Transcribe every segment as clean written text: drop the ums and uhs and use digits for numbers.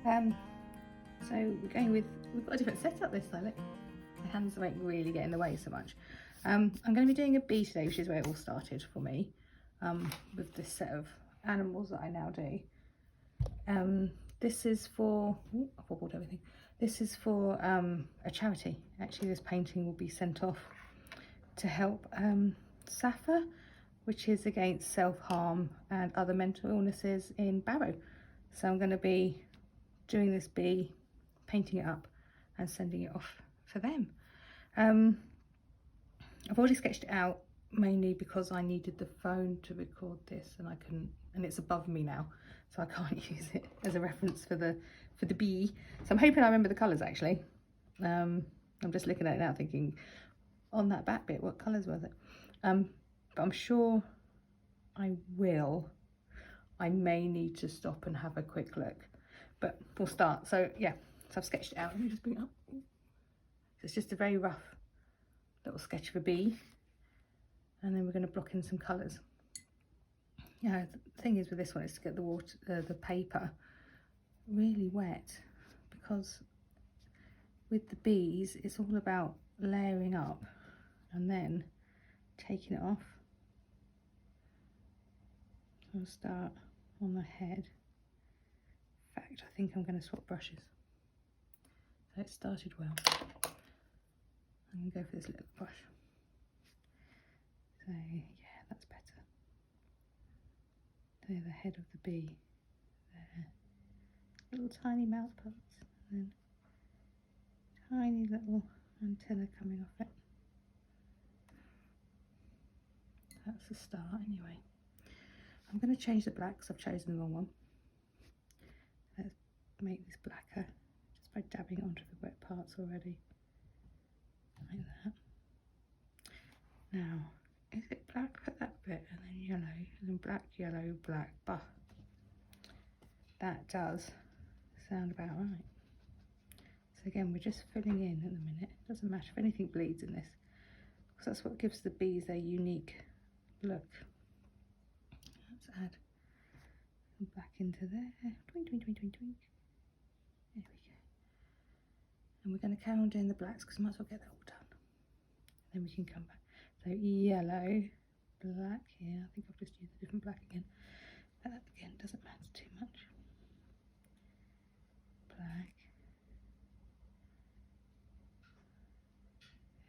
So we're going with, we've got a different setup this time. Look, my hands won't really get in the way so much. I'm going to be doing a bee today, which is where it all started for me, with this set of animals that I now do. This is for, I've wobbled everything. This is for a charity. Actually, this painting will be sent off to help SAFA, which is against self-harm and other mental illnesses in Barrow. So I'm going to be doing this bee, painting it up and sending it off for them. I've already sketched it out mainly because I needed the phone to record this and I couldn't, and it's above me now, so I can't use it as a reference for the bee. So I'm hoping I remember the colours actually. I'm just looking at it now thinking, on that back bit, what colours was it? But I'm sure I will. I may need to stop and have a quick look, but we'll start. So yeah, so I've sketched it out. Let me just bring it up. So it's just a very rough little sketch of a bee, and then we're going to block in some colours. Yeah, the thing is with this one is to get the water, the paper really wet, because with the bees it's all about layering up and then taking it off. I'll start on the head. In fact, I think I'm going to swap brushes. So it started well. I'm going to go for this little brush. So yeah, that's better. There, the head of the bee. There. Little tiny mouth parts. And then tiny little antenna coming off it. That's the start anyway. I'm going to change the black because I've chosen the wrong one. Let's make this blacker just by dabbing it onto the wet parts already. Like that. Now, is it black? Put that bit, and then yellow, and then black, yellow, black. Bah. That does sound about right. So again, we're just filling in at the minute. It doesn't matter if anything bleeds in this, because that's what gives the bees their unique look. Let's add some black into there. Twink, twink, twink, twink, twink. There we go. And we're going to carry on doing the blacks because we might as well get that all done. Then we can come back. So yellow, black here. I think I've just used a different black again. But that again doesn't matter too much. Black.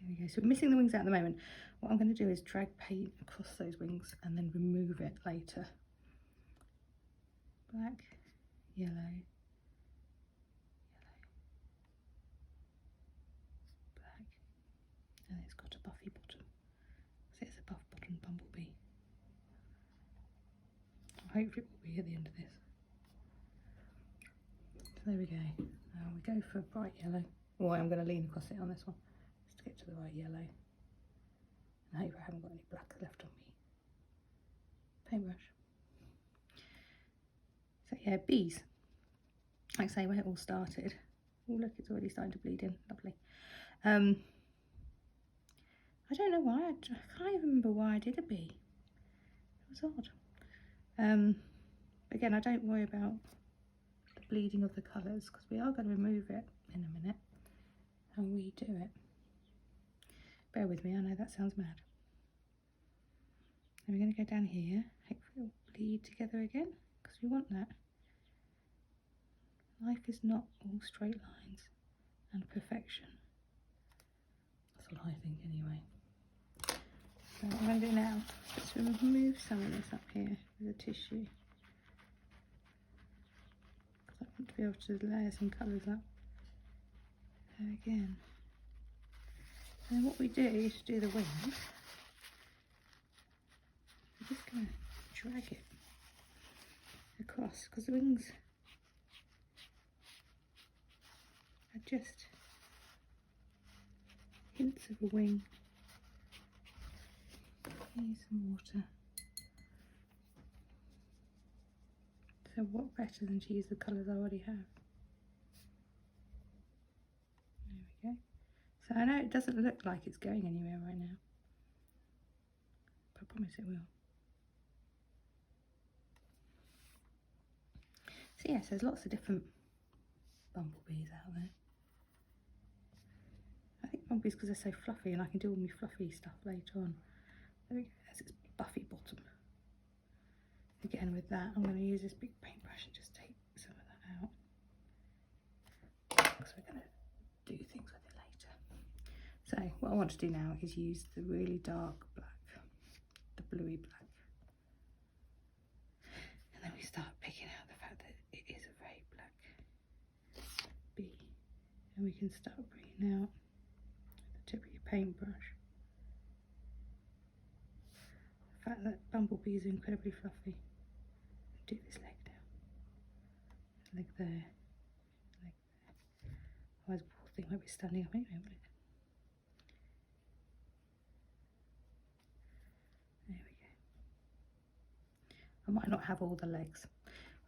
There we go. So we're missing the wings out at the moment. What I'm going to do is drag paint across those wings and then remove it later. Black, yellow, yellow, black, and it's got a buffy bottom. So it's a buff bottom bumblebee. Hopefully it will be at the end of this. So there we go. Now we go for a bright yellow. Oh, I'm going to lean across it on this one just to get to the right yellow. And I hope I haven't got any black left on me. Paintbrush. So yeah, bees. Like I say, where it all started. Oh look, it's already starting to bleed in. Lovely. I don't know why. I can't even remember why I did a bee. It was odd. Again, I don't worry about the bleeding of the colours because we are going to remove it in a minute and redo it. Bear with me, I know that sounds mad. Then we're going to go down here. Hopefully it'll bleed together again because we want that. Life is not all straight lines and perfection. That's what I think anyway. So what I'm going to do now is to remove some of this up here with a tissue. Because I want to be able to layer some colours up. There again. And then what we do is do the wings. We're just going to drag it across because the wings are just hints of a wing. Here's some water. So what better than to use the colours I already have. There we go. So I know it doesn't look like it's going anywhere right now, but I promise it will. So yes, there's lots of different bumblebees out there. I think bumblebees because they're so fluffy and I can do all my fluffy stuff later on. There we go, there's its buffy bottom. Again with that, I'm going to use this big paintbrush and just take some of that out. Because we're going to do things with it later. So what I want to do now is use the really dark black, the bluey black. And then we start picking out the fact that it is a very black bee. And we can start bringing out the tip of your paintbrush the fact that bumblebees are incredibly fluffy. Do this leg now. Leg there. Leg there. Otherwise the poor thing might be standing up anyway, wouldn't it? There we go. I might not have all the legs.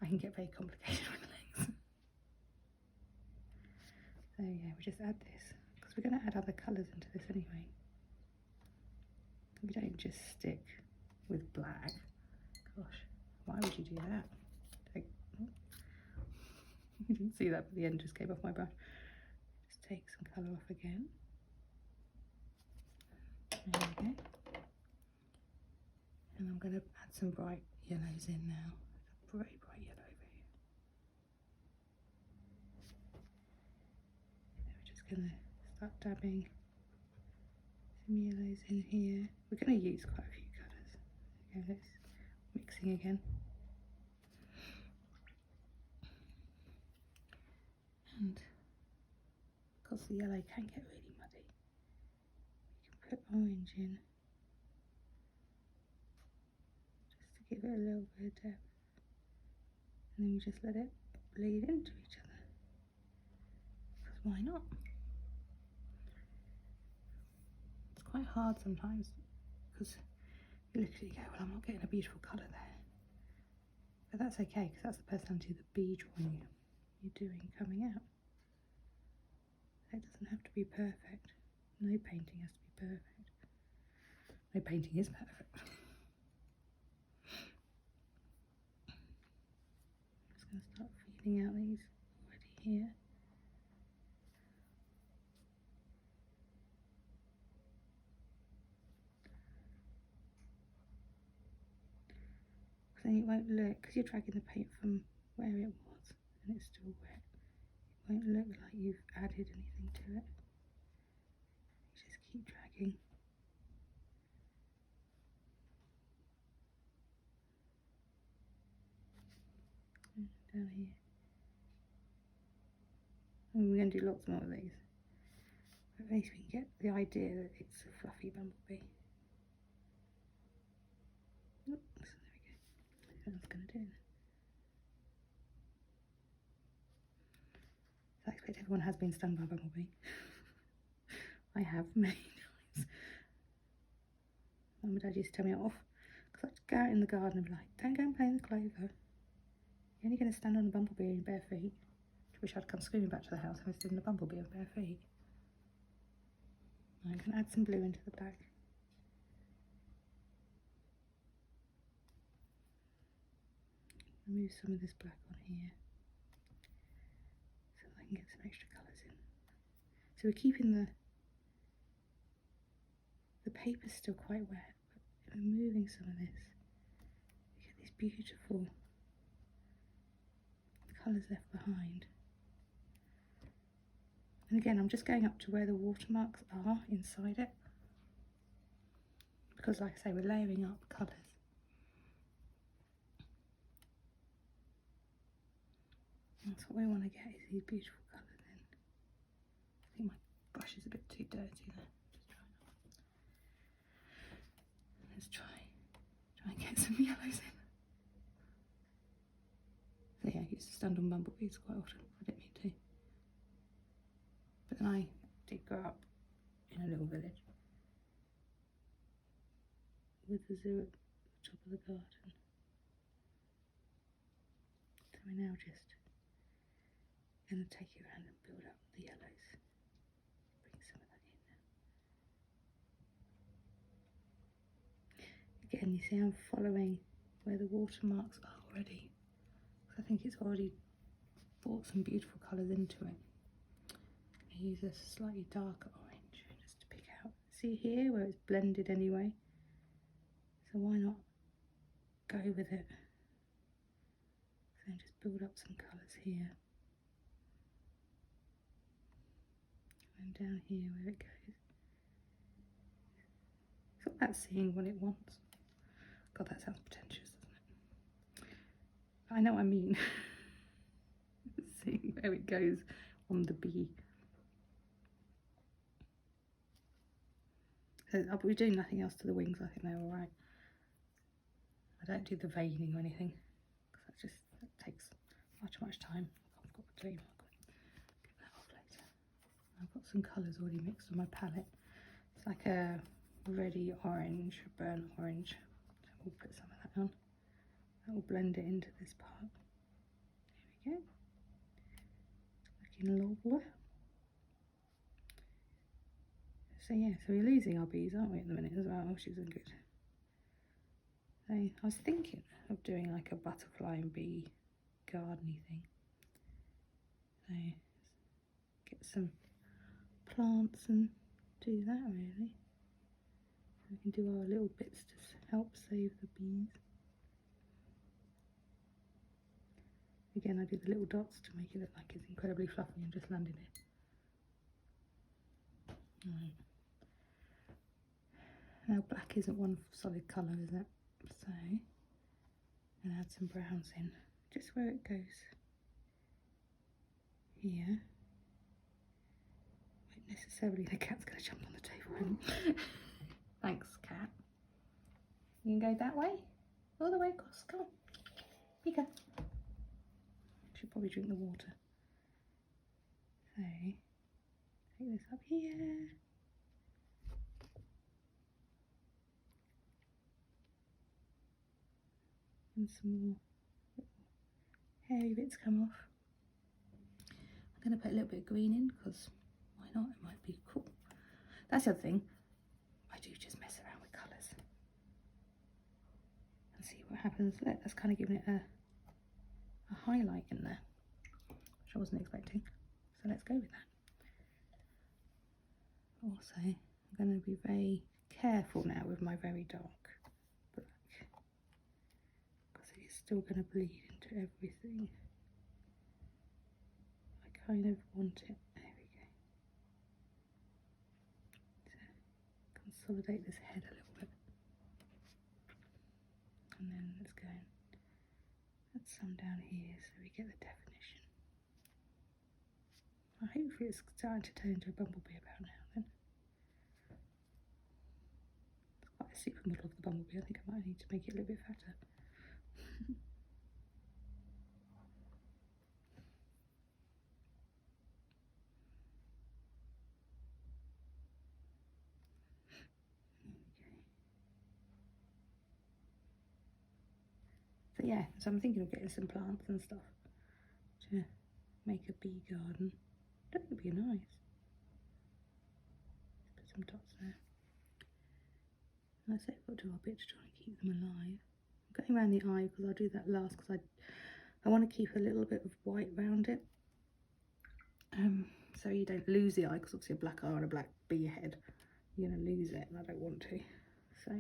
I can get very complicated with the legs. So yeah, we just add this because we're going to add other colours into this anyway. We don't just stick with black. Gosh, why would you do that? You didn't see that, but the end just came off my brush. Just take some colour off again. There we go. And I'm going to add some bright yellows in now. A very bright yellow over here. And we're just going to start dabbing some yellows in here. We're going to use quite a few colours. Okay, let's mixing again. And because the yellow can get really muddy, we can put orange in just to give it a little bit of depth, and then we just let it bleed into each other, because why not? It's quite hard sometimes because you look at it and go, well, I'm not getting a beautiful colour there, but that's okay because that's the personality of the bee drawing you're doing coming out. It doesn't have to be perfect. No painting has to be perfect. No painting is perfect. I'm just going to start feeling out these already here. Because then it won't look, because you're dragging the paint from where it was and it's still wet. It won't look like you've added anything to it. You just keep dragging. Down here. And we're going to do lots more of these. But at least we can get the idea that it's a fluffy bumblebee. Oops, there we go. That's going to do it. I expect everyone has been stung by a bumblebee. I have many times. Mum and Dad used to tell me off because I'd go out in the garden and be like, don't go and play in the clover. You're only going to stand on a bumblebee in bare feet. I wish I'd come screaming back to the house if I stood in a bumblebee on bare feet. I'm going to add some blue into the back. Remove some of this black on here so I can get some extra colours in. So we're keeping the paper's still quite wet, but removing some of this, we get these beautiful colours left behind. And again, I'm just going up to where the watermarks are inside it, because like I say, we're layering up colours. That's what we want to get, is these beautiful colours in. I think my brush is a bit too dirty there. Let's try and get some yellows in. So yeah, I used to stand on bumblebees quite often. I didn't mean to. But then I did grow up in a little village with the zoo at the top of the garden. So we're now just going to take it around and build up the yellows. Bring some of that in. Again, you see I'm following where the watermarks are already. I think it's already brought some beautiful colours into it. I use a slightly darker orange just to pick out. See here where it's blended anyway? So why not go with it? So just build up some colours here. And down here where it goes. It's all about seeing what it wants. God, that sounds pretentious, doesn't it? I know what I mean. See where it goes on the bee. So I'll be doing nothing else to the wings. I think they're all right. I don't do the veining or anything because that takes far too much time. I've got to get that off later. I've got some colours already mixed on my palette. It's like a reddy orange, burnt orange. So we'll put some of that on. That will blend it into this part. There we go. It's looking lovely. So yeah, so we're losing our bees, aren't we, at the minute as well, which isn't good. So I was thinking of doing like a butterfly and bee gardeny thing. So get some plants and do that really. We can do our little bits to help save the bees. Again, I did the little dots to make it look like it's incredibly fluffy and just landed it. Right. Now black isn't one solid colour, is it? So I'm going to add some browns in, just where it goes here. Won't necessarily, the cat's going to jump on the table. Thanks, cat. You can go that way, all the way across. Come on, you go. Should probably drink the water. So take this up here. And some more hairy bits come off. I'm going to put a little bit of green in because why not? It might be cool. That's the other thing. I do just mess around with colours and see what happens. Look, that's kind of giving it a highlight in there, which I wasn't expecting. So let's go with that. Also, I'm going to be very careful now with my very dark black, because it's still going to bleed into everything. I kind of want it. There we go. To consolidate this head a little bit. And then let's go and add some down here so we get the definition. Hopefully it's starting to turn into a bumblebee about now then. It's quite a supermodel of the bumblebee. I think I might need to make it a little bit fatter. So yeah, so I'm thinking of getting some plants and stuff to make a bee garden. I think it'd be nice. Let's put some dots there. And I say we've got to do our bit to try and keep them alive. I'm going around the eye because I'll do that last because I want to keep a little bit of white around it. So you don't lose the eye, because obviously a black eye and a black bee head, you're going to lose it and I don't want to. So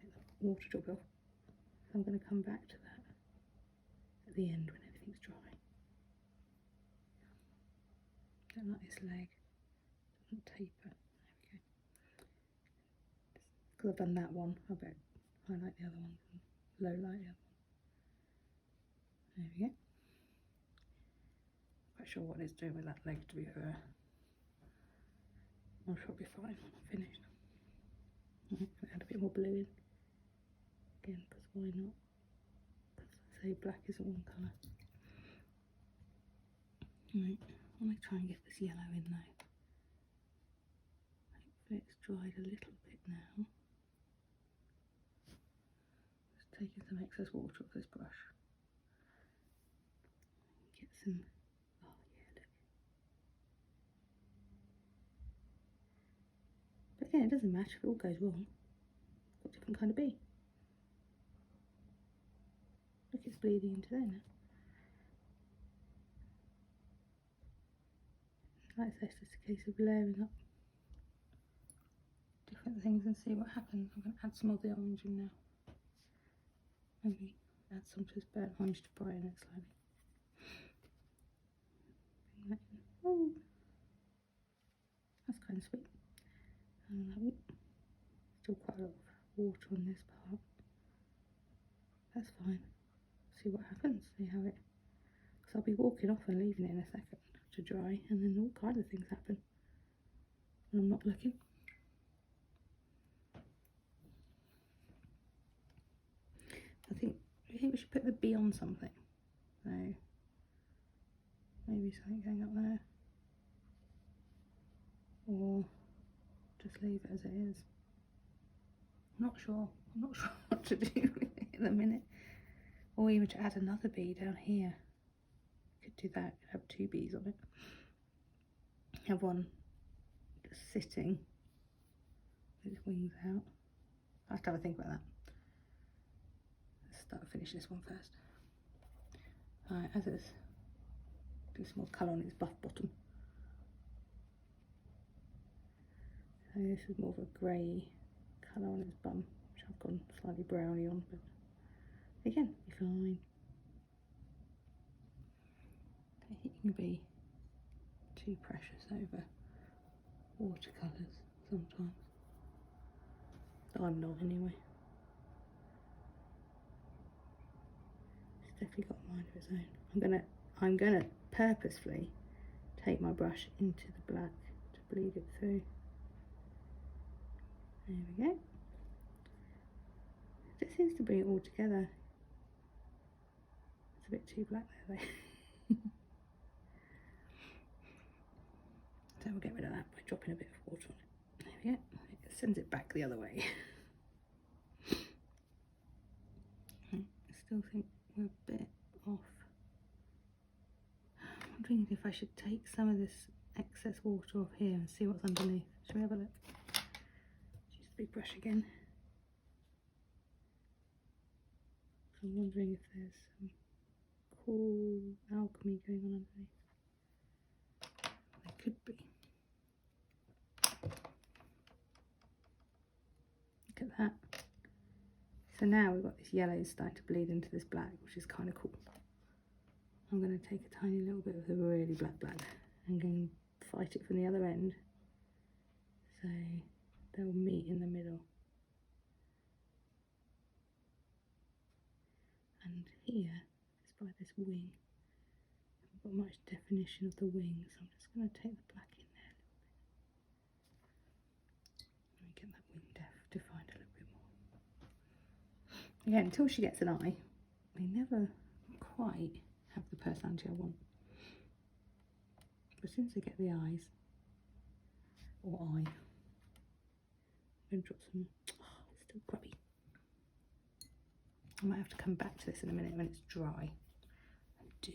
take the water drop off. So I'm going to come back to that at the end when everything's dry. Don't like this leg, it doesn't taper. There we go. Because I've done that one, I bet highlight the other ones and low light the other one. There we go. Quite sure what it's doing with that leg, to be fair. I'm sure it'll be fine when I'm finished. Add a bit more blue in. Again, because why not? Because I say black isn't one colour. Right, I want to try and get this yellow in now. Hopefully it's dried a little bit now. Just taking some excess water off this brush. Get some, oh yeah, look. But again, it doesn't matter if it all goes wrong. It's got a different kind of bee. Look, it's bleeding into there now. Like I say, it's just a case of layering up different things and see what happens. I'm going to add some of the orange in now. Maybe add some just burnt orange to brighten it slightly. Bring that in. Oh, that's kind of sweet. And still quite a lot of water on this part. That's fine. See what happens. See how it. Because I'll be walking off and leaving it in a second to dry, and then all kinds of things happen when I'm not looking. I think maybe we should put the bee on something. So maybe something going up there, or just leave it as it is. I'm not sure what to do with it in a minute. Or even to add another bee down here. Could do that. Could have 2 bees on it. Have one just sitting with its wings out. I'll have to have a think about that. Let's finish this one first. Alright, as it's do some more colour on its buff bottom. So this is more of a grey colour on its bum, which I've gone slightly browny on, but again, be fine. You can be too precious over watercolours sometimes. I'm not anyway. It's definitely got a mind of its own. I'm gonna purposefully take my brush into the black to bleed it through. There we go. It seems to bring it all together. It's a bit too black there though. So we'll get rid of that by dropping a bit of water on it. There we go. It sends it back the other way. I still think we're a bit off. I'm wondering if I should take some of this excess water off here and see what's underneath. Shall we have a look? Use the big brush again. I'm wondering if there's some cool alchemy going on underneath. There could be. Look at that. So now we've got this yellow starting to bleed into this black, which is kind of cool. I'm going to take a tiny little bit of the really black and go and fight it from the other end. So they'll meet in the middle. And here, just by this wing, I haven't got much definition of the wing, so I'm just going to take the black in there a little bit. Let me get that wing defined a little bit more. Again, until she gets an eye, we never quite have the personality I want. But as soon as I get the eyes, or eye, I'm going to drop some, it's still grubby. I might have to come back to this in a minute when it's dry. I do.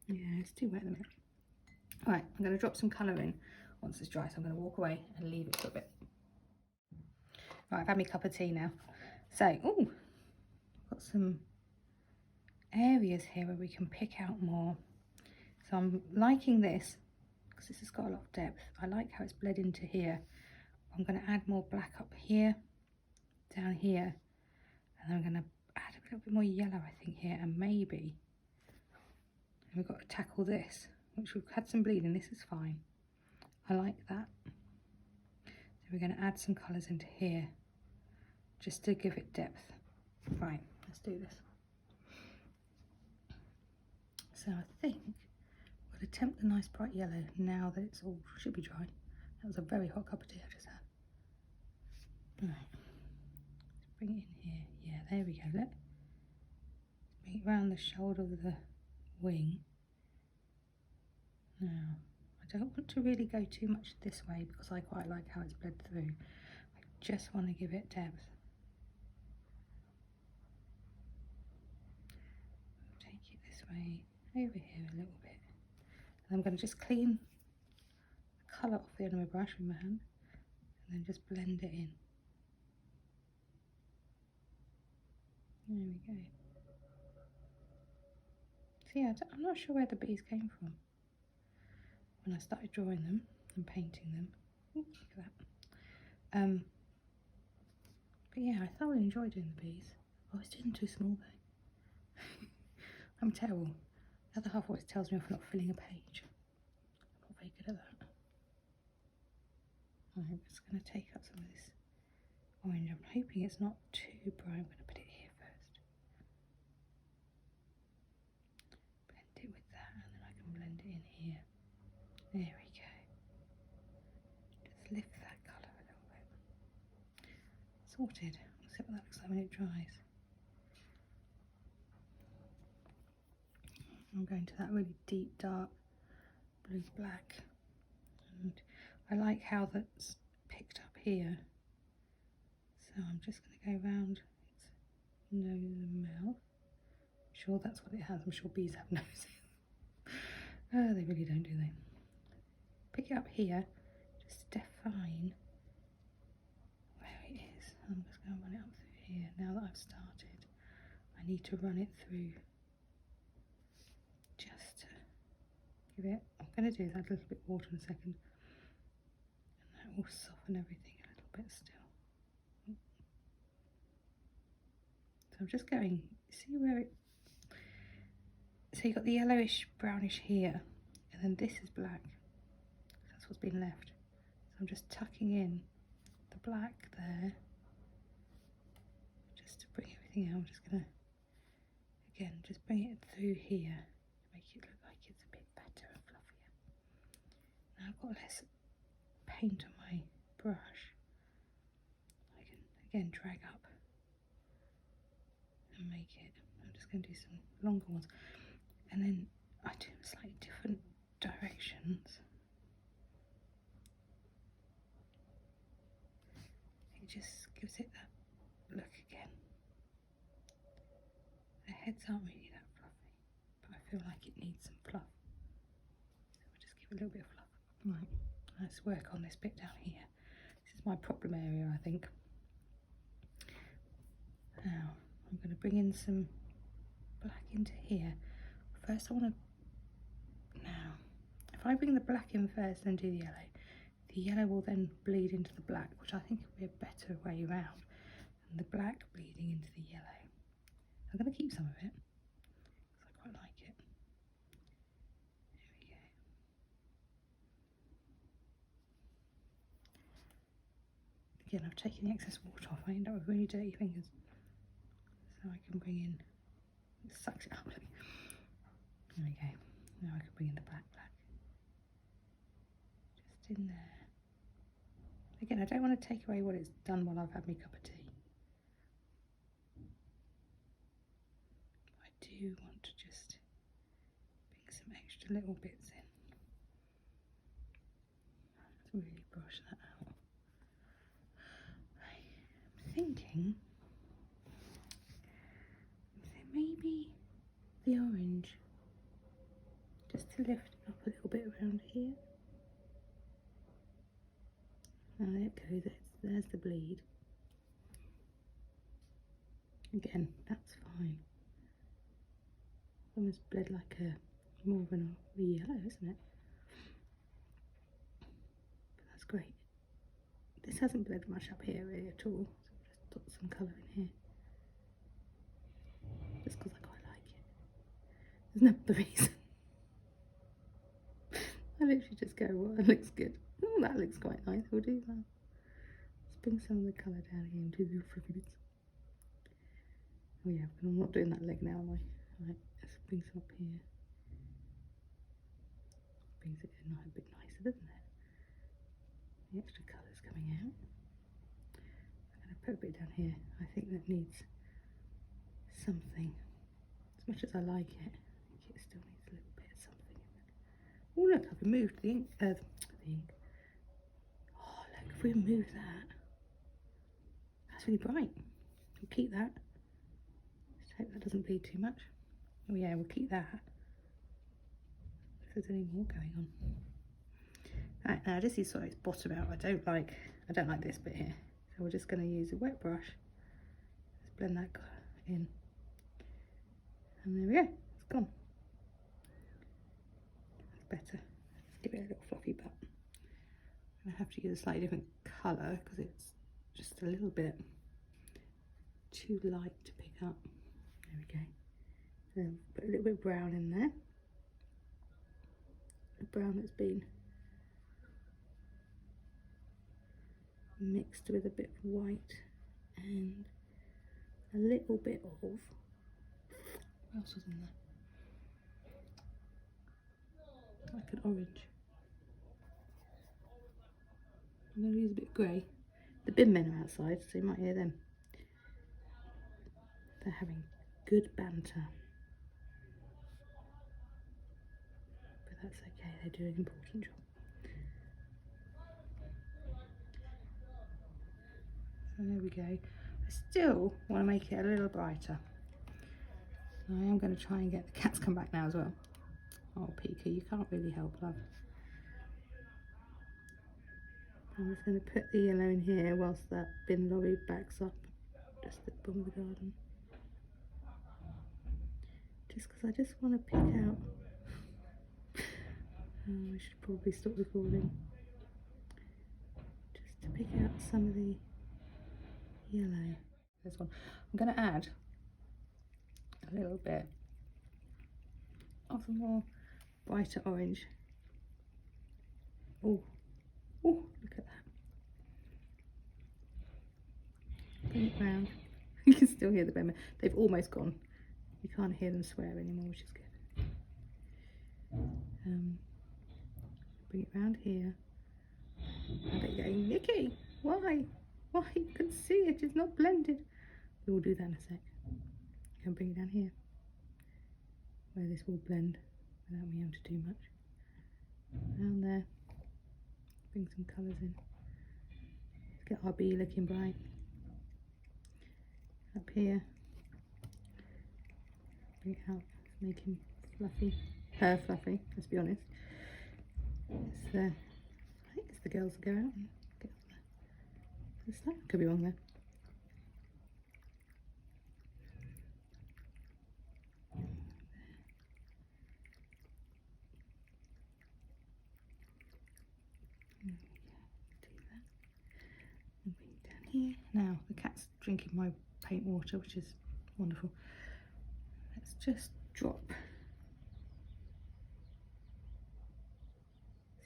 Yeah, it's too wet at the minute. Alright, I'm going to drop some colour in once it's dry, so I'm going to walk away and leave it for a bit. Right, I've had my cup of tea now. So, ooh, got some areas here where we can pick out more. So I'm liking this because this has got a lot of depth. I like how it's bled into here. I'm going to add more black up here, down here, and then I'm going to add a little bit more yellow, I think, here, and maybe we've got to tackle this, which we've had some bleeding. This is fine. I like that. So we're going to add some colours into here, just to give it depth. Right, let's do this. So I think we'll attempt a nice bright yellow now that it's all should be dry. That was a very hot cup of tea I just had. Right, let's bring it in here. Yeah, there we go. Look, bring it round the shoulder of the wing. Now, I don't want to really go too much this way because I quite like how it's bled through. I just want to give it depth. Take it this way, over here a little bit. And I'm going to just clean the colour off the end of my brush with my hand and then just blend it in. There we go. So yeah, I'm not sure where the bees came from when I started drawing them and painting them. Ooh, look at that. But yeah, I thoroughly enjoyed doing the bees. I was doing them too small though. I'm terrible. The other half always tells me off for not filling a page. I'm not very good at that. I'm just going to take out some of this orange. I'm hoping it's not too bright. I'm going to put it here first. Blend it with that, and then I can blend it in here. There we go. Just lift that colour a little bit. Sorted. Let's see what that looks like when it dries. I'm going to that really deep dark blue black, and I like how that's picked up here, so I'm just going to go around its nose and mouth. I'm sure that's what it has. I'm sure bees have noses. They really don't, do they? Pick it up here, just define where it is. I'm just going to run it up through here. Now that I've started, I need to run it through just to give it, I'm going to do that a little bit of water in a second, and that will soften everything a little bit still. So I'm just going, see where it, so you've got the yellowish brownish here, and then this is black, that's what's been left. So I'm just tucking in the black there, just to bring everything out. I'm just going to, again, just bring it through here, make it look like it's a bit better and fluffier. Now I've got less paint on my brush, I can again drag up and make it. I'm just going to do some longer ones, and then I do slightly different directions. It just gives it that look again. The heads aren't really that fluffy, but I feel like it needs some fluff, so we'll just give it a little bit of fluff. Right, let's work on this bit down here. This is my problem area, I think. Now I'm going to bring in some black into here. First I want to, now if I bring the black in first and do the yellow will then bleed into the black, which I think will be a better way around, and the black bleeding into the yellow. I'm going to keep some of it because I quite like it. There we go. Again, I've taken the excess water off. I end up with really dirty fingers, so I can bring in, it sucks it up. There we go. Now I can bring in the black, just in there. Again, I don't want to take away what it's done while I've had my cup of tea. I do want to just bring some extra little bits in. Let's really brush that out. I'm thinking maybe the orange, just to lift it up a little bit around here. Oh, there it goes, there's the bleed. Again, that's fine. Almost bled like a more of a yellow, isn't it? But that's great. This hasn't bled much up here really at all, so I'll just dot some colour in here. Just because I quite like it. There's no other reason. I literally just go, well, that looks good. Oh, that looks quite nice, we'll do that. Let's bring some of the colour down here and do the fluffy bits. Oh yeah, I'm not doing that leg now, am I? Right, let's bring some up here. Brings it in a bit nicer, doesn't it? The extra colour's coming out. I'm going to put a bit down here. I think that needs something. As much as I like it, I think it still needs a little bit of something in it. Oh look, I've removed the ink. Oh look, if we remove that, that's really bright. We'll keep that. Just hope that doesn't bleed too much. Oh yeah, we'll keep that. If there's any more going on. Right, now this is sort of its bottom out. I don't like this bit here. So we're just going to use a wet brush. Let's blend that in. And there we go, it's gone. better. Let's give it a little fluffy butt. I have to use a slightly different colour because it's just a little bit too light to pick up. There we go. So put a little bit of brown in there. A brown that's been mixed with a bit of white and a little bit of, what else was in there? Like an orange. I'm going to use a bit of grey. The bin men are outside, so you might hear them. They're having good banter. But that's okay, they do an important job. So there we go. I still want to make it a little brighter. I am going to try and get the cats come back now as well. Oh, Pika, you can't really help, love. I'm just going to put the yellow in here whilst that bin lorry backs up just at the bottom of the garden. Just because I just want to pick out. Oh, I should probably stop recording. Just to pick out some of the yellow. This one. I'm going to add a little bit of a more brighter orange. Oh, oh, look at that. Bring it round. You can still hear the bimmer. They've almost gone. You can't hear them swear anymore, which is good. Bring it round here. And they're going, Nikki, why? Why? You can see it, it's not blended. We will do that in a sec. And bring it down here, where this will blend without me having to do much. Down there. Bring some colours in. Let's get our bee looking bright. Up here. Bring it out. Make him fluffy. Her fluffy, let's be honest. It's the, I think it's the girls that go out and get the stuff. Could be wrong there. Here. Now the cat's drinking my paint water, which is wonderful. Let's just drop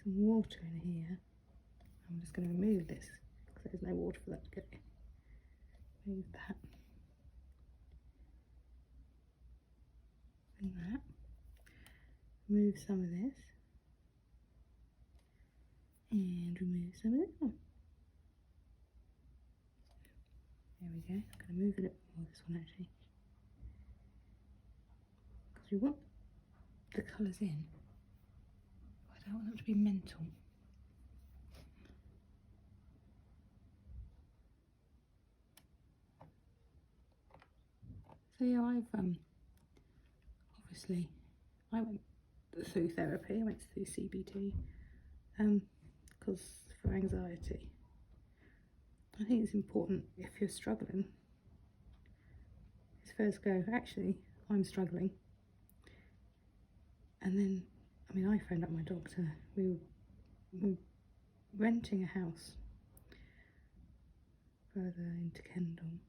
some water in here. I'm just going to remove this because there's no water for that to go. Remove that. And that. Remove some of this. And remove some of this one. There we go. I'm going to move a little more this one actually. Because we want the colours in. I don't want them to be mental. So yeah, obviously I went through therapy, I went through CBT because for anxiety. I think it's important if you're struggling, is first go, actually, I'm struggling. And then, I mean, I phoned up my doctor. We were renting a house further into Kendal.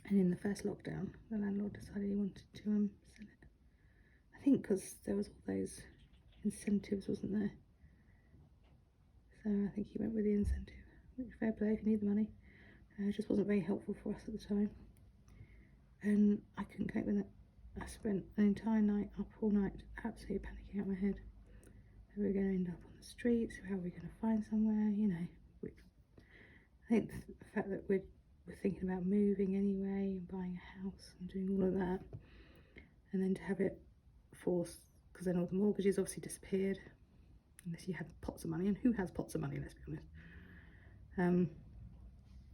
And in the first lockdown, the landlord decided he wanted to sell it. I think because there was all those incentives, wasn't there? So I think he went with the incentive. Fair play if you need the money. It just wasn't very helpful for us at the time. And I couldn't cope with it. I spent an entire night up all night, absolutely panicking out my head. How are we going to end up on the streets? How are we going to find somewhere? You know, I think the fact that we're thinking about moving anyway and buying a house and doing all of that, and then to have it forced, because then all the mortgages obviously disappeared, unless you had pots of money. And who has pots of money, let's be honest.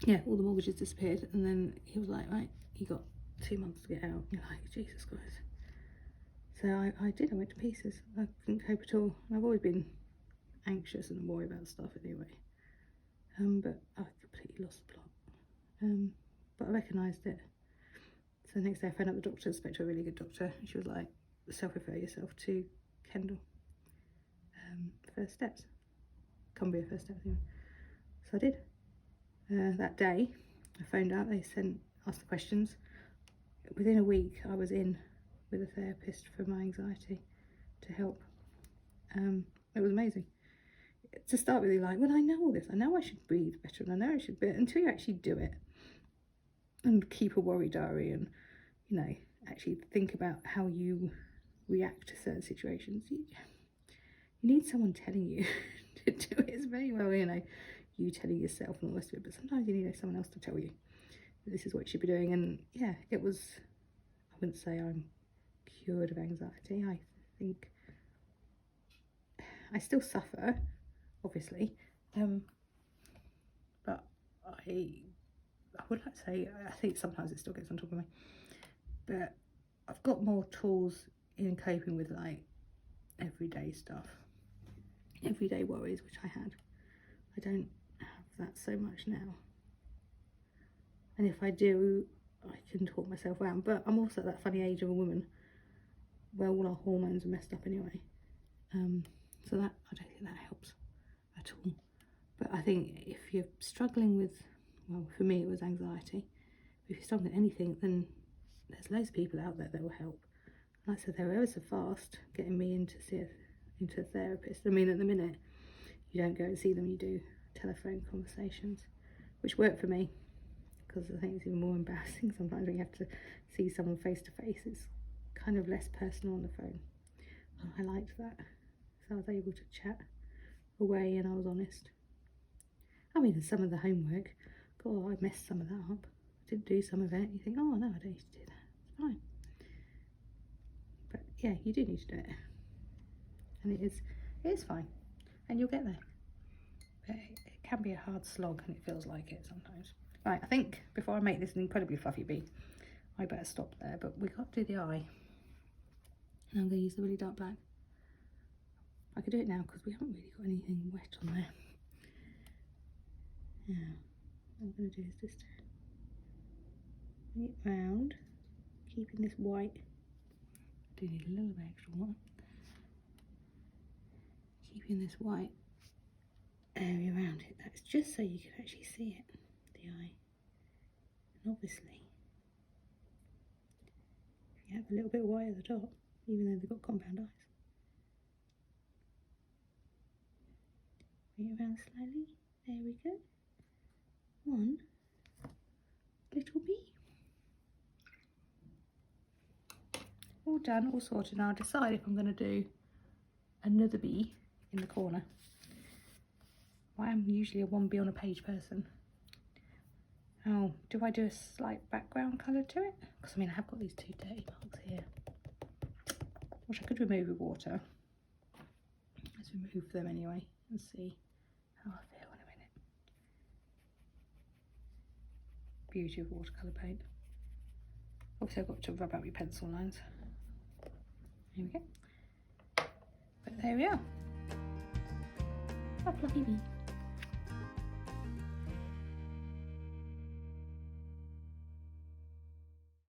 Yeah, all the mortgages disappeared, and then he was like, right, you got 2 months to get out. You're like, Jesus Christ. So I did, I went to pieces. I couldn't cope at all. I've always been anxious and worried about stuff anyway. But I completely lost the plot. But I recognised it. So the next day I phoned up the doctor, spoke to a really good doctor, and she was like, self-refer yourself to Kendal. first steps. Cumbria first steps even. So I did. That day, I phoned up, they asked the questions. Within a week, I was in with a therapist for my anxiety to help. It was amazing. To start with, you're like, well, I know all this. I know I should breathe better, and I know I should be, until you actually do it and keep a worry diary and, you know, actually think about how you react to certain situations. You need someone telling you to do it. It's very well, you know, you telling yourself and all the rest of it, but sometimes you need someone else to tell you that this is what you should be doing. And yeah, it was, I wouldn't say I'm cured of anxiety. I think I still suffer, obviously, but I would like to say, I think sometimes it still gets on top of me, but I've got more tools in coping with like everyday stuff, everyday worries, which I had. I don't have that so much now, and if I do, I can talk myself around. But I'm also at that funny age of a woman where all our hormones are messed up anyway, so that, I don't think that helps at all. But I think if you're struggling with, well, for me it was anxiety, if you're struggling with anything, then there's loads of people out there that will help. Like I said, they were ever so fast getting me into a therapist. I mean, at the minute, you don't go and see them, you do telephone conversations, which work for me, because I think it's even more embarrassing sometimes when you have to see someone face to face. It's kind of less personal on the phone. I liked that, so I was able to chat away and I was honest. I mean, some of the homework, God, I messed some of that up. I didn't do some of it. You think, oh no, I don't need to do that. It's fine. But yeah, you do need to do it, and it is fine, and you'll get there. But it can be a hard slog, and it feels like it sometimes. Right, I think before I make this an incredibly fluffy bee, I better stop there. But we got to do the eye, and I'm going to use the really dark black. I could do it now because we haven't really got anything wet on there. Now, what I'm going to do is just bring it round, keeping this white. I do need a little bit extra water. Keeping this white area around it. That's just so you can actually see it, the eye. And obviously, if you have a little bit of white at the top, even though they've got compound eyes, bring it around slightly. There we go. One little bee. All done, all sorted. Now I'll decide if I'm going to do another bee in the corner. I am usually a one bee on a page person. Oh, do I do a slight background colour to it? Because I mean, I have got these two dirty marks here, which I could remove with water. Let's remove them anyway and see how I feel in a minute. Beauty of watercolour paint. Obviously I've got to rub out my pencil lines. Here we go. But there we are. A fluffy bee.